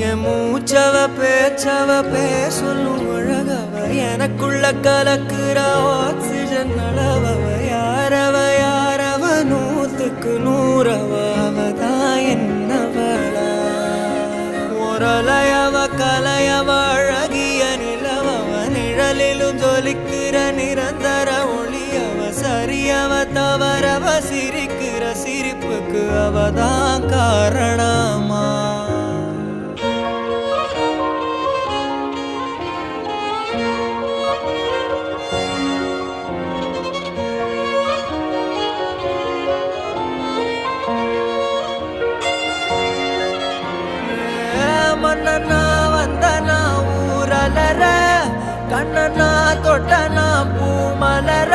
என் மூச்சவ பேச்சவ பேசலும் அழகவ எனக்குள்ள கலக்குற ஆக்சிஜன் அளவவ யாரவ நூத்துக்கு நூறவ அவதான் என்னவளா ஒரலையவ கலையவ அழகிய நிலவவ நிழலிலும் ஜொலிக்கிற நிரந்தர ஒளியவ சரியவ தவறவ சிரிக்கிற சிரிப்புக்கு அவதான் காரணமா மன்னனா வந்தனா ஊரலர கண்ணனா தொட்டனா பூமலர